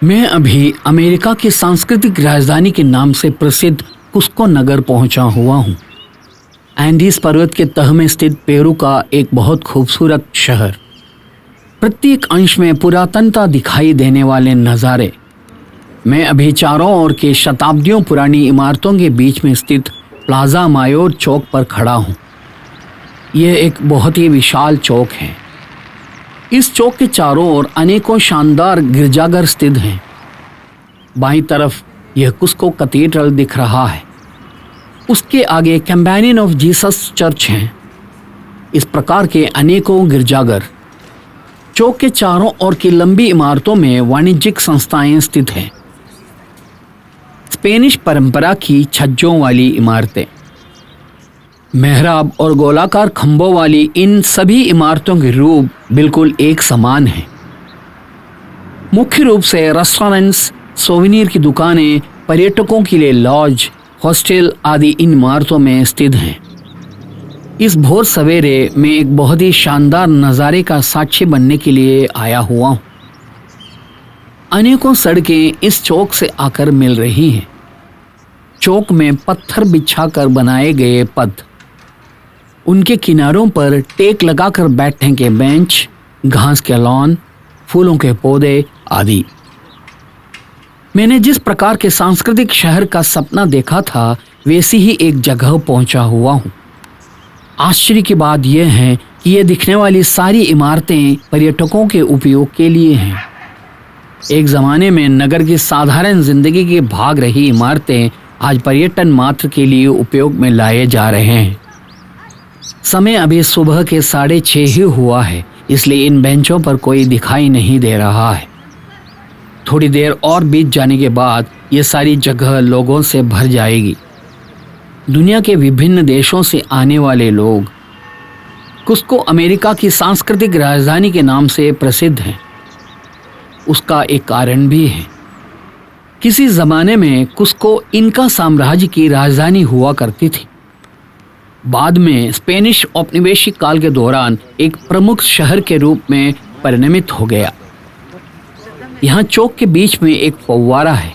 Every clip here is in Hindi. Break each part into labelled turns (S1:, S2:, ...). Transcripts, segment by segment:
S1: मैं अभी अमेरिका की सांस्कृतिक राजधानी के नाम से प्रसिद्ध कुस्को नगर पहुंचा हुआ हूं। एंडीज पर्वत के तह में स्थित पेरू का एक बहुत खूबसूरत शहर। प्रत्येक अंश में पुरातनता दिखाई देने वाले नज़ारे। मैं अभी चारों ओर के शताब्दियों पुरानी इमारतों के बीच में स्थित प्लाजा मायोर चौक पर खड़ा हूं। यह एक बहुत ही विशाल चौक है। इस चौक के चारों ओर अनेकों शानदार गिरजाघर स्थित हैं। बाईं तरफ यह कुस्को कैथेड्रल दिख रहा है। उसके आगे कंपेनियन ऑफ जीसस चर्च है। इस प्रकार के अनेकों गिरजाघर। चौक के चारों ओर की लंबी इमारतों में वाणिज्यिक संस्थाएं स्थित हैं। स्पेनिश परंपरा की छज्जों वाली इमारतें, मेहराब और गोलाकार खंभों वाली इन सभी इमारतों के रूप बिल्कुल एक समान हैं। मुख्य रूप से रेस्टोरेंट्स, सोवेनिर की दुकानें, पर्यटकों के लिए लॉज, हॉस्टल आदि इन इमारतों में स्थित हैं। इस भोर सवेरे मैं एक बहुत ही शानदार नज़ारे का साक्षी बनने के लिए आया हुआ हूँ। अनेकों सड़कें इस चौक से आकर मिल रही हैं। चौक में पत्थर बिछाकर बनाए गए पथ, उनके किनारों पर टेक लगाकर बैठने के बेंच, घास के लॉन, फूलों के पौधे आदि। मैंने जिस प्रकार के सांस्कृतिक शहर का सपना देखा था वैसी ही एक जगह पहुंचा हुआ हूँ। आश्चर्य की बात यह है कि ये दिखने वाली सारी इमारतें पर्यटकों के उपयोग के लिए हैं। एक ज़माने में नगर की साधारण जिंदगी की भाग रही इमारतें आज पर्यटन मात्र के लिए उपयोग में लाए जा रहे हैं। समय अभी सुबह के 6:30 ही हुआ है, इसलिए इन बेंचों पर कोई दिखाई नहीं दे रहा है। थोड़ी देर और बीत जाने के बाद ये सारी जगह लोगों से भर जाएगी। दुनिया के विभिन्न देशों से आने वाले लोग। कुस्को अमेरिका की सांस्कृतिक राजधानी के नाम से प्रसिद्ध है। उसका एक कारण भी है। किसी ज़माने में कुस्को इनका साम्राज्य की राजधानी हुआ करती थी। बाद में स्पेनिश औपनिवेशिक काल के दौरान एक प्रमुख शहर के रूप में परिणमित हो गया। यहाँ चौक के बीच में एक फव्वारा है।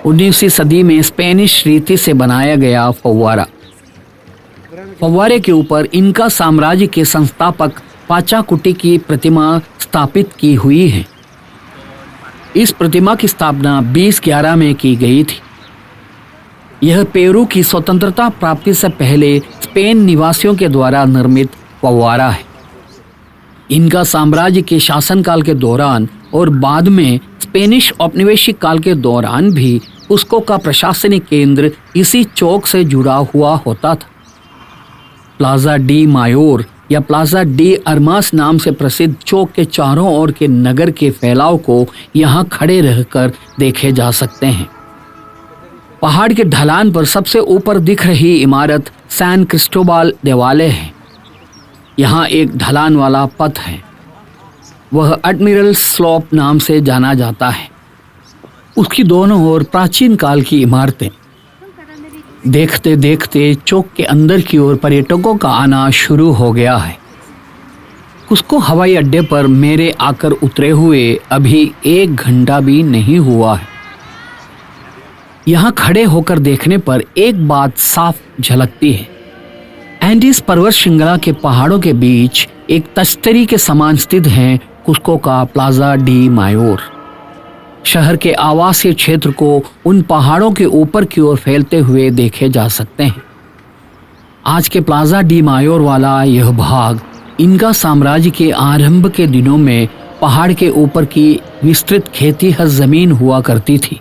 S1: 19वीं सदी में स्पेनिश रीति से बनाया गया फव्वारा। फव्वारे के ऊपर इनका साम्राज्य के संस्थापक पाचाकुटी की प्रतिमा स्थापित की हुई है। इस प्रतिमा की स्थापना 2011 में की गई थी। यह पेरू की स्वतंत्रता प्राप्ति से पहले स्पेन निवासियों के द्वारा निर्मित फव्वारा है। इनका साम्राज्य के शासनकाल के दौरान और बाद में स्पेनिश औपनिवेशिक काल के दौरान भी कुस्को का प्रशासनिक केंद्र इसी चौक से जुड़ा हुआ होता था। प्लाजा डी मायोर या प्लाजा डी अरमास नाम से प्रसिद्ध चौक के चारों ओर के नगर के फैलाव को यहाँ खड़े रहकर देखे जा सकते हैं। पहाड़ के ढलान पर सबसे ऊपर दिख रही इमारत सैन क्रिस्टोबाल देवाले है। यहाँ एक ढलान वाला पथ है। वह एडमिरल स्लोप नाम से जाना जाता है। उसकी दोनों ओर प्राचीन काल की इमारतें। देखते देखते चौक के अंदर की ओर पर्यटकों का आना शुरू हो गया है। कुस्को हवाई अड्डे पर मेरे आकर उतरे हुए अभी 1 घंटा भी नहीं हुआ है। यहाँ खड़े होकर देखने पर एक बात साफ झलकती है। एंडीज पर्वत श्रृंखला के पहाड़ों के बीच एक तश्तरी के समान स्थित है कुस्को का प्लाजा डी मायोर। शहर के आवासीय क्षेत्र को उन पहाड़ों के ऊपर की ओर फैलते हुए देखे जा सकते हैं। आज के प्लाजा डी मायोर वाला यह भाग इनका साम्राज्य के आरंभ के दिनों में पहाड़ के ऊपर की विस्तृत खेतीहर जमीन हुआ करती थी।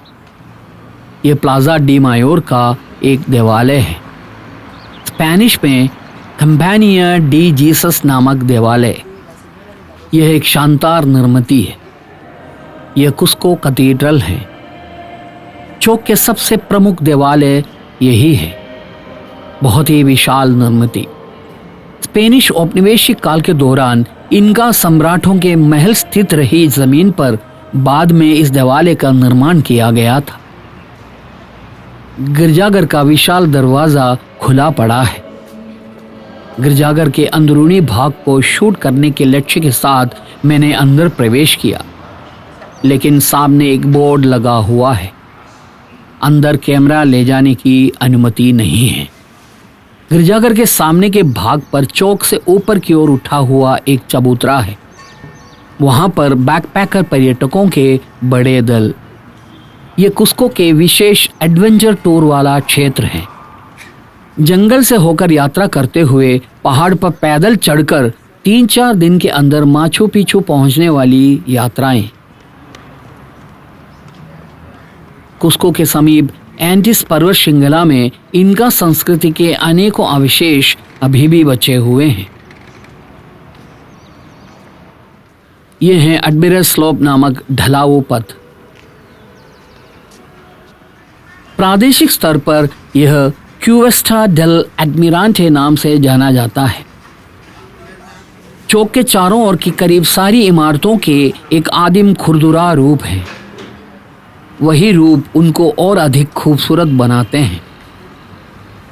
S1: यह प्लाजा डी मायोर का एक देवालय है। स्पेनिश में कंपेनिया डी जीसस नामक देवालय। यह एक शानदार निर्मिति है। यह कुस्को कैथेड्रल है। चौक के सबसे प्रमुख देवालय यही है। बहुत ही विशाल निर्मिति। स्पेनिश औपनिवेशिक काल के दौरान इनका सम्राटों के महल स्थित रही जमीन पर बाद में इस देवालय का निर्माण किया गया था। गिरजाघर का विशाल दरवाजा खुला पड़ा है। गिरजाघर के अंदरूनी भाग को शूट करने के लक्ष्य के साथ मैंने अंदर प्रवेश किया। लेकिन सामने एक बोर्ड लगा हुआ है, अंदर कैमरा ले जाने की अनुमति नहीं है। गिरजाघर के सामने के भाग पर चौक से ऊपर की ओर उठा हुआ एक चबूतरा है। वहां पर बैकपैकर पर्यटकों के बड़े दल। ये कुस्को के विशेष एडवेंचर टूर वाला क्षेत्र है। जंगल से होकर यात्रा करते हुए पहाड़ पर पैदल चढ़कर 3-4 दिन के अंदर माचू पिचू पहुंचने वाली यात्राएं। कुस्को के समीप एंटीज पर्वत श्रृंखला में इनका संस्कृति के अनेकों अवशेष अभी भी बचे हुए हैं। ये हैं अडमिरल स्लोप नामक ढलाऊ पथ। प्रादेशिक स्तर पर यह क्यूवेस्टा डेल एडमिरांटे नाम से जाना जाता है। चौक के चारों ओर की करीब सारी इमारतों के एक आदिम खुरदुरा रूप है। वही रूप उनको और अधिक खूबसूरत बनाते हैं।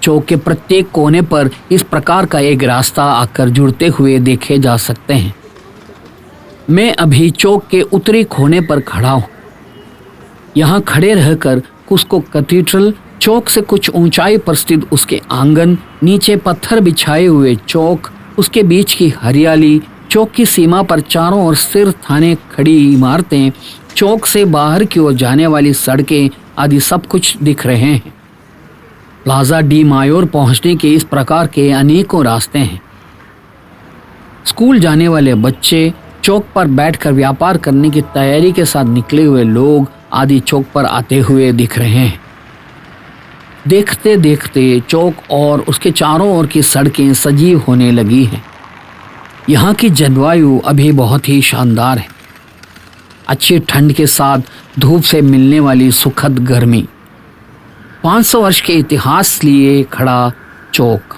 S1: चौक के प्रत्येक कोने पर इस प्रकार का एक रास्ता आकर जुड़ते हुए देखे जा सकते हैं। मैं अभी चौक के उत्तरी कोने पर खड़ा हूँ। यहाँ खड़े रहकर कुस्को कैथेड्रल, चौक से कुछ ऊंचाई पर स्थित उसके आंगन, नीचे पत्थर बिछाए हुए चौक, उसके बीच की हरियाली, चौक की सीमा पर चारों ओर स्थिर थाने खड़ी इमारतें, चौक से बाहर की ओर जाने वाली सड़कें आदि सब कुछ दिख रहे हैं। प्लाजा डी मायोर पहुंचने के इस प्रकार के अनेकों रास्ते हैं। स्कूल जाने वाले बच्चे, चौक पर बैठकर व्यापार करने की तैयारी के साथ निकले हुए लोग आदि चौक पर आते हुए दिख रहे हैं। देखते देखते चौक और उसके चारों ओर की सड़कें सजीव होने लगी हैं। यहाँ की जलवायु अभी बहुत ही शानदार है। अच्छी ठंड के साथ धूप से मिलने वाली सुखद गर्मी। 500 वर्ष के इतिहास लिए खड़ा चौक,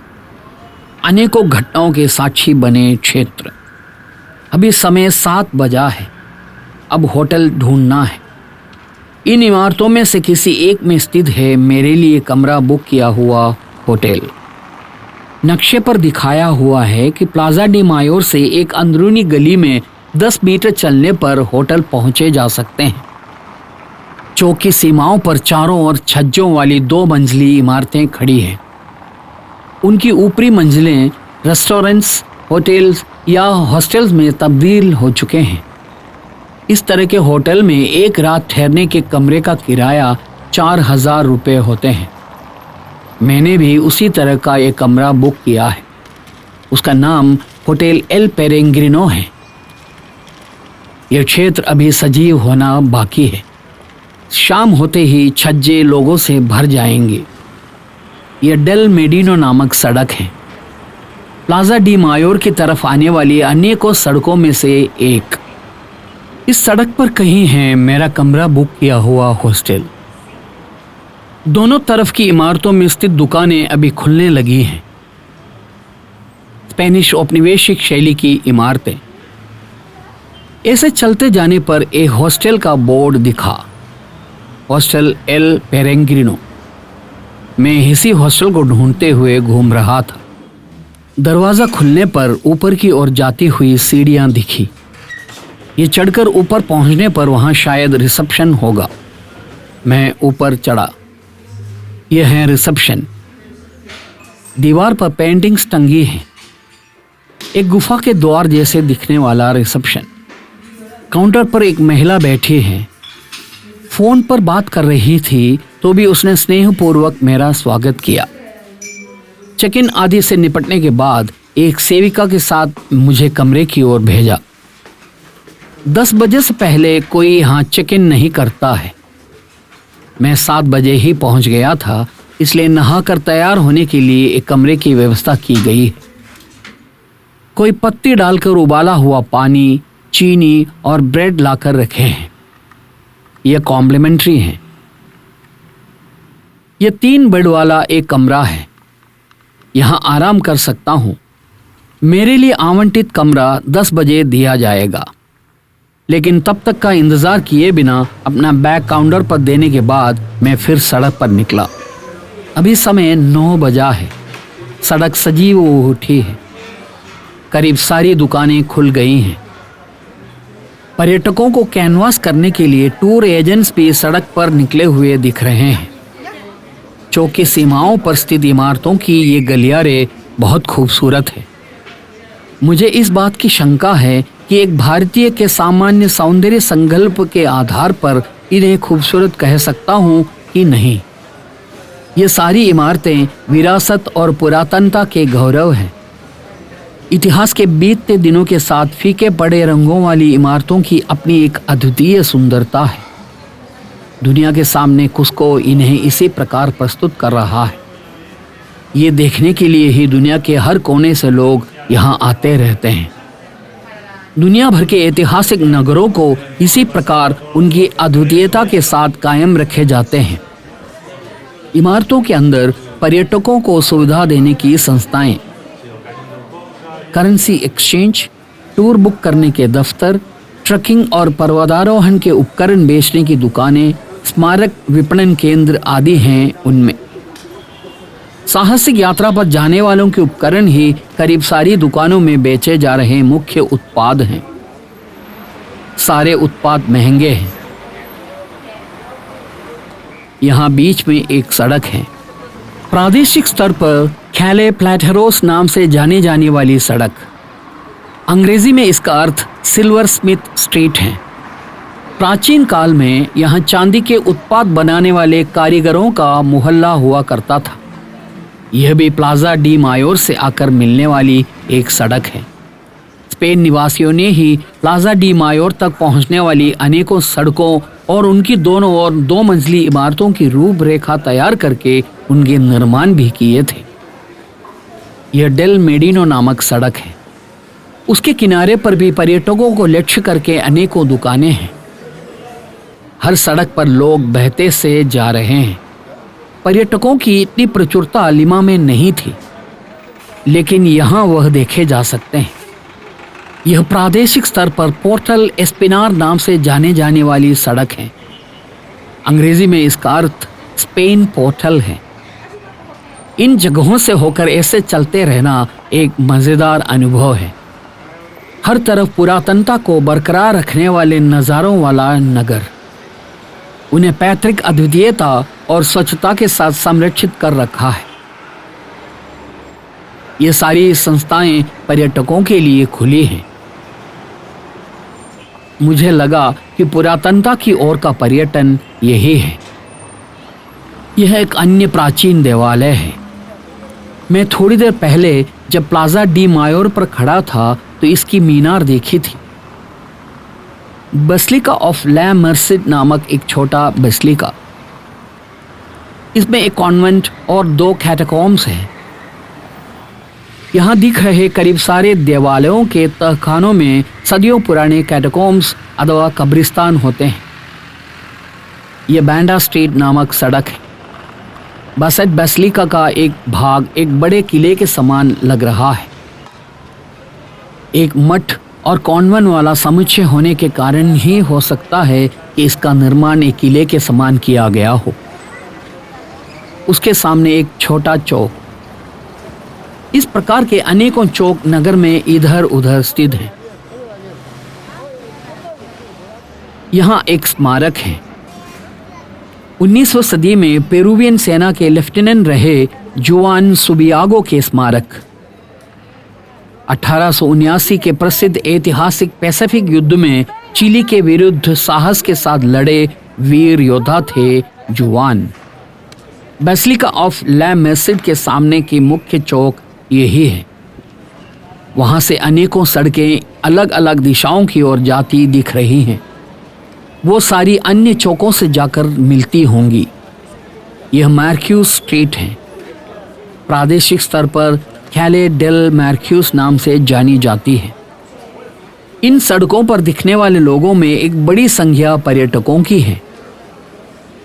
S1: अनेकों घटनाओं के साक्षी बने क्षेत्र। अभी समय 7 बजा है। अब होटल ढूंढना है। इन इमारतों में से किसी एक में स्थित है मेरे लिए कमरा बुक किया हुआ होटल। नक्शे पर दिखाया हुआ है कि प्लाजा डी मायोर से एक अंदरूनी गली में 10 मीटर चलने पर होटल पहुंचे जा सकते हैं। चौक की सीमाओं पर चारों ओर छज्जों वाली 2 मंजिली इमारतें खड़ी हैं। उनकी ऊपरी मंजिलें रेस्टोरेंट्स, होटल्स या हॉस्टल्स में तब्दील हो चुके हैं। इस तरह के होटल में एक रात ठहरने के कमरे का किराया 4000 रुपये होते हैं। मैंने भी उसी तरह का एक कमरा बुक किया है। उसका नाम होटल एल पेरेग्रिनो है। यह क्षेत्र अभी सजीव होना बाकी है। शाम होते ही छज्जे लोगों से भर जाएंगे। यह डेल मेडिनो नामक सड़क है, प्लाजा डी मायोर की तरफ आने वाली अनेकों सड़कों में से एक। इस सड़क पर कहीं है मेरा कमरा बुक किया हुआ हॉस्टल। दोनों तरफ की इमारतों में स्थित दुकानें अभी खुलने लगी हैं। स्पेनिश औपनिवेशिक शैली की इमारतें। ऐसे चलते जाने पर एक हॉस्टल का बोर्ड दिखा, हॉस्टल एल पेरेग्रिनो। मैं इसी हॉस्टल को ढूंढते हुए घूम रहा था। दरवाज़ा खुलने पर ऊपर की ओर जाती हुई सीढ़ियां दिखी। ये चढ़कर ऊपर पहुंचने पर वहां शायद रिसेप्शन होगा। मैं ऊपर चढ़ा। यह है रिसेप्शन। दीवार पर पेंटिंग्स टंगी हैं। एक गुफा के द्वार जैसे दिखने वाला रिसेप्शन। काउंटर पर एक महिला बैठी है। फोन पर बात कर रही थी तो भी उसने स्नेहपूर्वक मेरा स्वागत किया। चेक इन आदि से निपटने के बाद एक सेविका के साथ मुझे कमरे की ओर भेजा। 10 बजे से पहले कोई यहाँ चेक इन नहीं करता है। मैं 7 बजे ही पहुँच गया था, इसलिए नहाकर तैयार होने के लिए एक कमरे की व्यवस्था की गई है। कोई पत्ती डालकर उबाला हुआ पानी, चीनी और ब्रेड लाकर रखे हैं। यह कॉम्प्लीमेंट्री है। यह 3 बेड वाला एक कमरा है। यहाँ आराम कर सकता हूँ। मेरे लिए आवंटित कमरा 10 बजे दिया जाएगा, लेकिन तब तक का इंतज़ार किए बिना अपना बैग काउंटर पर देने के बाद मैं फिर सड़क पर निकला। अभी समय 9 बजा है। सड़क सजीव उठी है। करीब सारी दुकानें खुल गई हैं। पर्यटकों को कैनवास करने के लिए टूर एजेंट्स भी सड़क पर निकले हुए दिख रहे हैं। चौक की सीमाओं पर स्थित इमारतों की ये गलियारे बहुत खूबसूरत है। मुझे इस बात की शंका है कि एक भारतीय के सामान्य सौंदर्य संकल्प के आधार पर इन्हें खूबसूरत कह सकता हूँ कि नहीं। ये सारी इमारतें विरासत और पुरातनता के गौरव हैं। इतिहास के बीतते दिनों के साथ फीके पड़े रंगों वाली इमारतों की अपनी एक अद्वितीय सुंदरता है। दुनिया के सामने कुस्को इन्हें इसी प्रकार प्रस्तुत कर रहा है। ये देखने के लिए ही दुनिया के हर कोने से लोग यहाँ आते रहते हैं। दुनिया भर के ऐतिहासिक नगरों को इसी प्रकार उनकी अद्वितीयता के साथ कायम रखे जाते हैं। इमारतों के अंदर पर्यटकों को सुविधा देने की संस्थाएं, करेंसी एक्सचेंज, टूर बुक करने के दफ्तर, ट्रकिंग और पर्वतारोहण के उपकरण बेचने की दुकानें, स्मारक विपणन केंद्र आदि हैं। उनमें साहसिक यात्रा पर जाने वालों के उपकरण ही करीब सारी दुकानों में बेचे जा रहे मुख्य उत्पाद हैं। सारे उत्पाद महंगे हैं। यहाँ बीच में एक सड़क है, प्रादेशिक स्तर पर कैले प्लेटरोस नाम से जाने जाने वाली सड़क। अंग्रेजी में इसका अर्थ सिल्वर स्मिथ स्ट्रीट है। प्राचीन काल में यहाँ चांदी के उत्पाद बनाने वाले कारीगरों का मोहल्ला हुआ करता था। यह भी प्लाजा डी मायोर से आकर मिलने वाली एक सड़क है। स्पेन निवासियों ने ही प्लाजा डी मायोर तक पहुंचने वाली अनेकों सड़कों और उनकी दोनों ओर 2 मंजिली इमारतों की रूपरेखा तैयार करके उनके निर्माण भी किए थे। यह डेल मेडिनो नामक सड़क है। उसके किनारे पर भी पर्यटकों को लक्ष्य करके अनेकों दुकानें हैं। हर सड़क पर लोग बहते से जा रहे हैं। पर्यटकों की इतनी प्रचुरता लिमा में नहीं थी, लेकिन यहाँ वह देखे जा सकते हैं। यह प्रादेशिक स्तर पर पोर्टल एस्पिनार नाम से जाने जाने वाली सड़क है। अंग्रेजी में इसका अर्थ स्पेन पोर्टल है। इन जगहों से होकर ऐसे चलते रहना एक मजेदार अनुभव है। हर तरफ पुरातनता को बरकरार रखने वाले नज़ारों वाला नगर उन्हें पैतृक अद्वितीयता और स्वच्छता के साथ संरक्षित कर रखा है। ये सारी संस्थाएं पर्यटकों के लिए खुली हैं। मुझे लगा कि पुरातनता की ओर का पर्यटन यही है। यह एक अन्य प्राचीन देवालय है। मैं थोड़ी देर पहले जब प्लाजा डी मायोर पर खड़ा था तो इसकी मीनार देखी थी। बसलिका ऑफ ला मर्सिड नामक एक छोटा बसलिका। इसमें एक कॉन्वेंट और 2 कैटाकॉम्स हैं। यहाँ दिख रहे करीब सारे देवालयों के तहखानों में सदियों पुराने कैटाकॉम्स अथवा कब्रिस्तान होते हैं। यह बैंडा स्ट्रीट नामक सड़क है। बसत बसलिका का एक भाग एक बड़े किले के समान लग रहा है। एक मठ और कॉन्वेंट वाला समुच्चय होने के कारण ही हो सकता है कि इसका निर्माण एक किले के समान किया गया हो। उसके सामने एक छोटा चौक। इस प्रकार के अनेकों चौक नगर में इधर उधर स्थित हैं। यहाँ एक स्मारक है। 19वीं सदी में पेरुवियन सेना के लेफ्टिनेंट रहे जुआन सुबियागो के स्मारक। 1879 के प्रसिद्ध ऐतिहासिक पैसिफिक युद्ध में चिली के विरुद्ध साहस के साथ लड़े वीर योद्धा थे जुआन। बेसिलिका ऑफ ला मर्सिड के सामने की मुख्य चौक यही है। वहां से अनेकों सड़कें अलग अलग दिशाओं की ओर जाती दिख रही हैं। वो सारी अन्य चौकों से जाकर मिलती होंगी। यह मार्क्यूस स्ट्रीट है। प्रादेशिक स्तर पर कैले डेल मार्क्यूस नाम से जानी जाती है। इन सड़कों पर दिखने वाले लोगों में एक बड़ी संख्या पर्यटकों की है।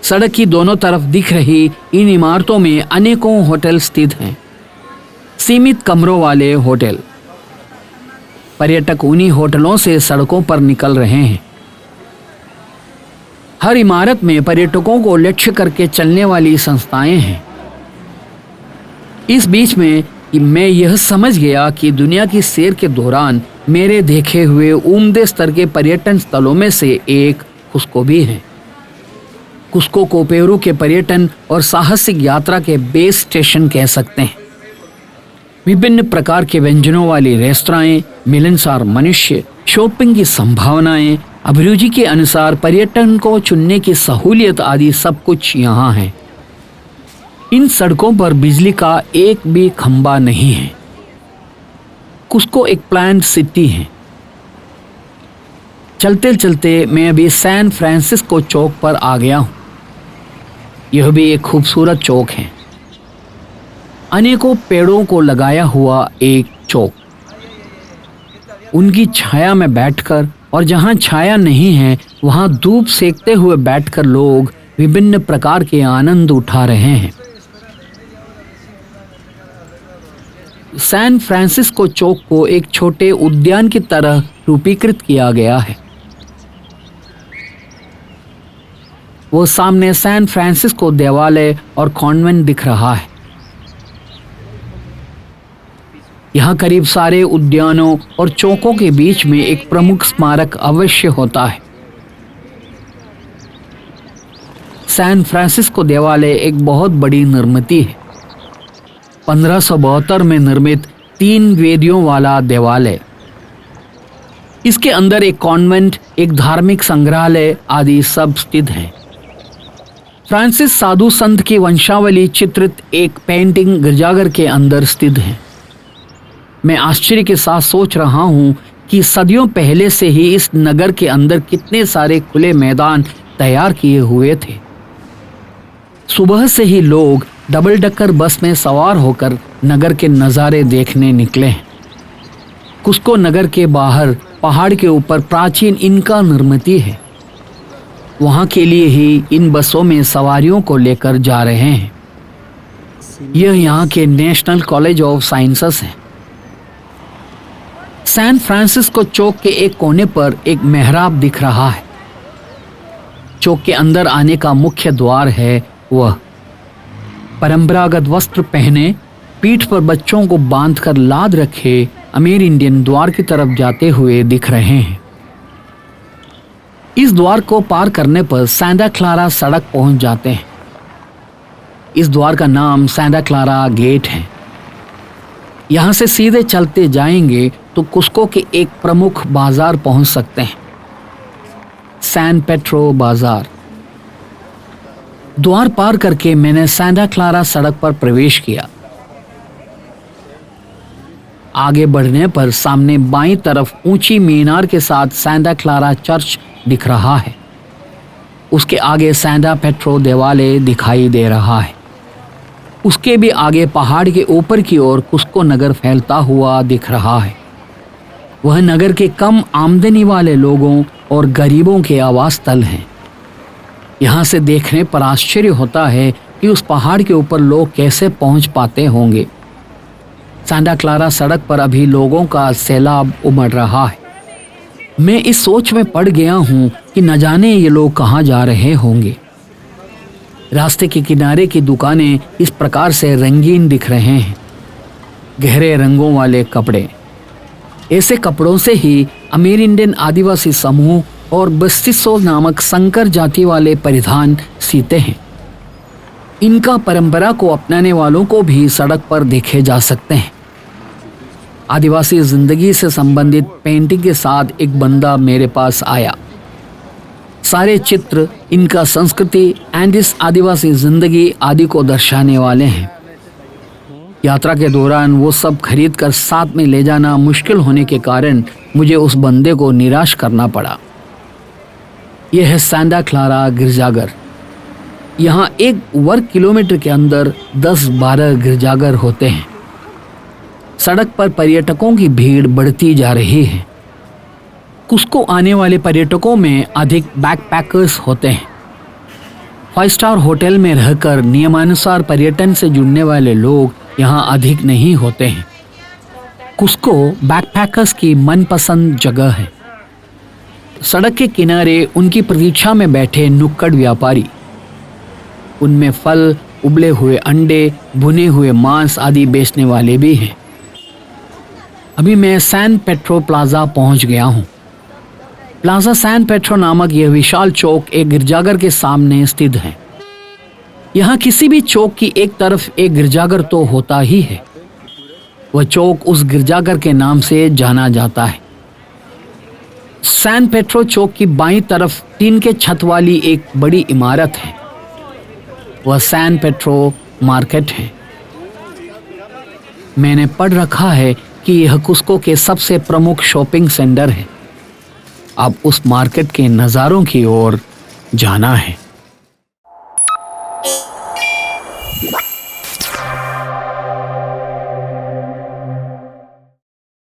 S1: सड़क की दोनों तरफ दिख रही इन इमारतों में अनेकों होटल स्थित हैं। सीमित कमरों वाले होटल। पर्यटक उन्हीं होटलों से सड़कों पर निकल रहे हैं। हर इमारत में पर्यटकों को लक्ष्य करके चलने वाली संस्थाएं हैं। इस बीच में मैं यह समझ गया कि दुनिया की सैर के दौरान मेरे देखे हुए उम्दे स्तर के पर्यटन स्थलों में से एक कुस्को भी है। कुस्को को पेरू के पर्यटन और साहसिक यात्रा के बेस स्टेशन कह सकते हैं। विभिन्न प्रकार के व्यंजनों वाली रेस्तराएं, मिलनसार मनुष्य, शॉपिंग की संभावनाएं, अभिरुचि के अनुसार पर्यटन को चुनने की सहूलियत आदि सब कुछ यहाँ है। इन सड़कों पर बिजली का एक भी खंबा नहीं है। कुस्को एक प्लान्ड सिटी है। चलते चलते मैं अभी सैन फ्रांसिस्को चौक पर आ गया हूँ। यह भी एक खूबसूरत चौक है, अनेकों पेड़ों को लगाया हुआ एक चौक। उनकी छाया में बैठकर और जहाँ छाया नहीं है वहाँ धूप सेकते हुए बैठकर लोग विभिन्न प्रकार के आनंद उठा रहे हैं। सैन फ्रांसिस्को चौक को एक छोटे उद्यान की तरह रूपीकृत किया गया है। वो सामने सैन फ्रांसिस्को देवालय और कॉन्वेंट दिख रहा है। यहाँ करीब सारे उद्यानों और चौकों के बीच में एक प्रमुख स्मारक अवश्य होता है। सैन फ्रांसिस्को देवालय एक बहुत बड़ी निर्मिति है। 1572 में निर्मित 3 वेदियों वाला देवालय। इसके अंदर एक कॉन्वेंट, एक धार्मिक संग्रहालय आदि सब स्थित है। फ्रांसिस साधु संत की वंशावली चित्रित एक पेंटिंग गिरजाघर के अंदर स्थित है। मैं आश्चर्य के साथ सोच रहा हूँ कि सदियों पहले से ही इस नगर के अंदर कितने सारे खुले मैदान तैयार किए हुए थे। सुबह से ही लोग डबल डकर बस में सवार होकर नगर के नज़ारे देखने निकले हैं। कुस्को नगर के बाहर पहाड़ के ऊपर प्राचीन इनका निर्मिति है। वहाँ के लिए ही इन बसों में सवारियों को लेकर जा रहे हैं। यह यहाँ के नेशनल कॉलेज ऑफ साइंसेस है। सैन फ्रांसिस्को चौक के एक कोने पर एक मेहराब दिख रहा है। चौक के अंदर आने का मुख्य द्वार है। वह परंपरागत वस्त्र पहने, पीठ पर बच्चों को बांधकर लाद रखे अमीर इंडियन द्वार की तरफ जाते हुए दिख रहे हैं। इस द्वार को पार करने पर सैंटा क्लारा सड़क पहुंच जाते हैं। इस द्वार का नाम सैंटा क्लारा गेट है। यहाँ से सीधे चलते जाएंगे तो कुस्को के एक प्रमुख बाजार पहुंच सकते हैं, सैन पेट्रो बाजार। द्वार पार करके मैंने सैंटा क्लारा सड़क पर प्रवेश किया। आगे बढ़ने पर सामने बाईं तरफ ऊंची मीनार के साथ सैंटा क्लारा चर्च दिख रहा है। उसके आगे सैंटा पेट्रो देवालय दिखाई दे रहा है। उसके भी आगे पहाड़ के ऊपर की ओर कुस्को नगर फैलता हुआ दिख रहा है। वह नगर के कम आमदनी वाले लोगों और गरीबों के आवास स्थल हैं। यहाँ से देखने पर आश्चर्य होता है कि उस पहाड़ के ऊपर लोग कैसे पहुँच पाते होंगे। सैंटा क्लारा सड़क पर अभी लोगों का सैलाब उमड़ रहा है। मैं इस सोच में पड़ गया हूँ कि न जाने ये लोग कहाँ जा रहे होंगे। रास्ते के किनारे की दुकानें इस प्रकार से रंगीन दिख रहे हैं। गहरे रंगों वाले कपड़े, ऐसे कपड़ों से ही अमीर इंडियन आदिवासी समूह और बस्तिसो नामक संकर जाति वाले परिधान सीते हैं। इनका परंपरा को अपनाने वालों को भी सड़क पर देखे जा सकते हैं। आदिवासी जिंदगी से संबंधित पेंटिंग के साथ एक बंदा मेरे पास आया। सारे चित्र इनका संस्कृति एंड इस आदिवासी जिंदगी आदि को दर्शाने वाले हैं। यात्रा के दौरान वो सब खरीद कर साथ में ले जाना मुश्किल होने के कारण मुझे उस बंदे को निराश करना पड़ा। यह है सैंटा क्लारा गिरजाघर। यहाँ 1 वर्ग किलोमीटर के अंदर 10-12 गिरजाघर होते हैं। सड़क पर पर्यटकों की भीड़ बढ़ती जा रही है। कुस्को आने वाले पर्यटकों में अधिक बैकपैकर्स होते हैं। 5 स्टार होटल में रहकर नियमानुसार पर्यटन से जुड़ने वाले लोग यहाँ अधिक नहीं होते हैं। कुस्को बैकपैकर्स की मनपसंद जगह है। सड़क के किनारे उनकी प्रतीक्षा में बैठे नुक्कड़ व्यापारी, उनमें फल, उबले हुए अंडे, भुने हुए मांस आदि बेचने वाले भी हैं। अभी मैं सैन पेट्रो प्लाजा पहुंच गया हूं। प्लाजा सैन पेट्रो नामक यह विशाल चौक एक गिरजाघर के सामने स्थित है। यहाँ किसी भी चौक की एक तरफ एक गिरजाघर तो होता ही है। वह चौक उस गिरजाघर के नाम से जाना जाता है। सैन पेट्रो चौक की बाईं तरफ टीन के छत वाली एक बड़ी इमारत है। वह सैन पेट्रो मार्केट है। मैंने पढ़ रखा है कि यह कुस्को के सबसे प्रमुख शॉपिंग सेंटर है। अब उस मार्केट के नज़ारों की ओर जाना है।